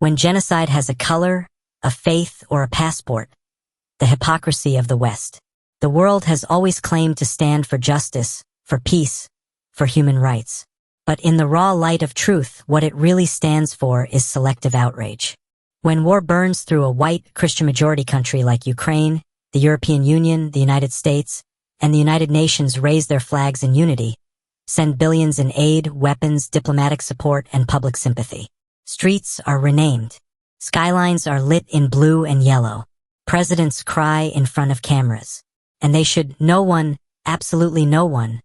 When genocide has a color, a faith, or a passport. The hypocrisy of the West. The world has always claimed to stand for justice, for peace, for human rights. But in the raw light of truth, what it really stands for is selective outrage. When war burns through a white, Christian-majority country like Ukraine, the European Union, the United States, and the United Nations raise their flags in unity, send billions in aid, weapons, diplomatic support, and public sympathy. Streets are renamed. Skylines are lit in blue and yellow. Presidents cry in front of cameras. And no one, absolutely no one,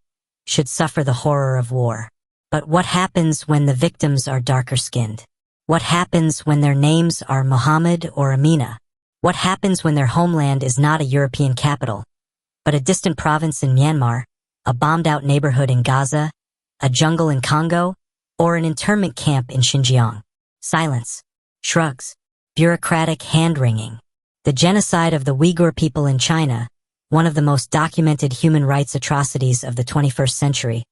should suffer the horror of war. But what happens when the victims are darker-skinned? What happens when their names are Mohammed or Amina? What happens when their homeland is not a European capital, but a distant province in Myanmar, a bombed-out neighborhood in Gaza, a jungle in Congo, or an internment camp in Xinjiang? Silence, shrugs, bureaucratic hand-wringing. The genocide of the Uyghur people in China, one of the most documented human rights atrocities of the 21st century,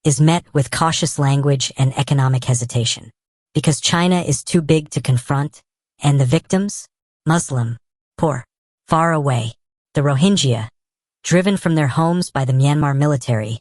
is met with cautious language and economic hesitation. Because China is too big to confront, and the victims? Muslim, poor, far away. The Rohingya, driven from their homes by the Myanmar military,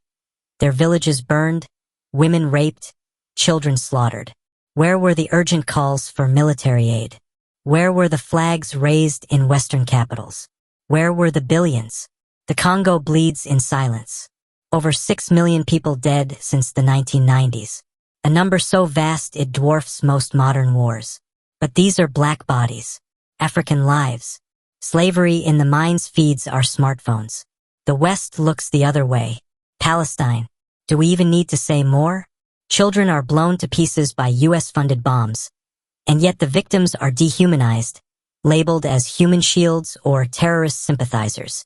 their villages burned, women raped, children slaughtered. Where were the urgent calls for military aid? Where were the flags raised in Western capitals? Where were the billions? The Congo bleeds in silence. Over 6 million people dead since the 1990s. A number so vast it dwarfs most modern wars. But these are black bodies, African lives. Slavery in the mines feeds our smartphones. The West looks the other way. Palestine. Do we even need to say more? Children are blown to pieces by US-funded bombs. And yet the victims are dehumanized, labeled as human shields or terrorist sympathizers.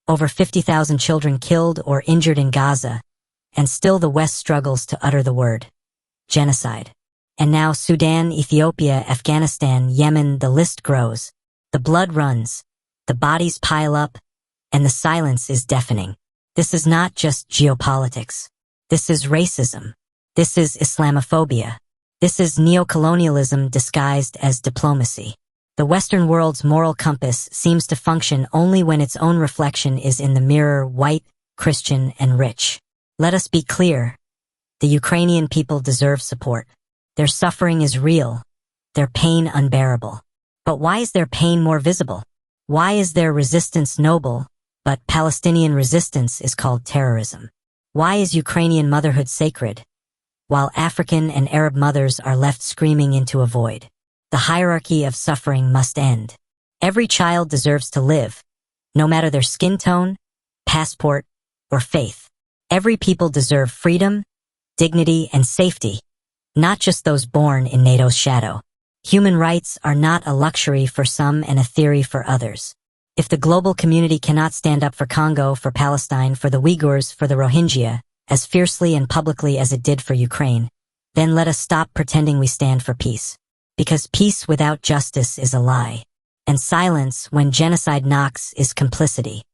Over 50,000 children killed or injured in Gaza, and still the West struggles to utter the word. Genocide. And now Sudan, Ethiopia, Afghanistan, Yemen, the list grows. The blood runs, the bodies pile up, and the silence is deafening. This is not just geopolitics. This is racism. This is Islamophobia. This is neocolonialism disguised as diplomacy. The Western world's moral compass seems to function only when its own reflection is in the mirror white, Christian, and rich. Let us be clear. The Ukrainian people deserve support. Their suffering is real, their pain unbearable. But why is their pain more visible? Why is their resistance noble, but Palestinian resistance is called terrorism? Why is Ukrainian motherhood sacred, while African and Arab mothers are left screaming into a void? The hierarchy of suffering must end. Every child deserves to live, no matter their skin tone, passport, or faith. Every people deserve freedom, dignity, and safety, not just those born in NATO's shadow. Human rights are not a luxury for some and a theory for others. If the global community cannot stand up for Congo, for Palestine, for the Uyghurs, for the Rohingya, as fiercely and publicly as it did for Ukraine, then let us stop pretending we stand for peace. Because peace without justice is a lie. And silence when genocide knocks is complicity.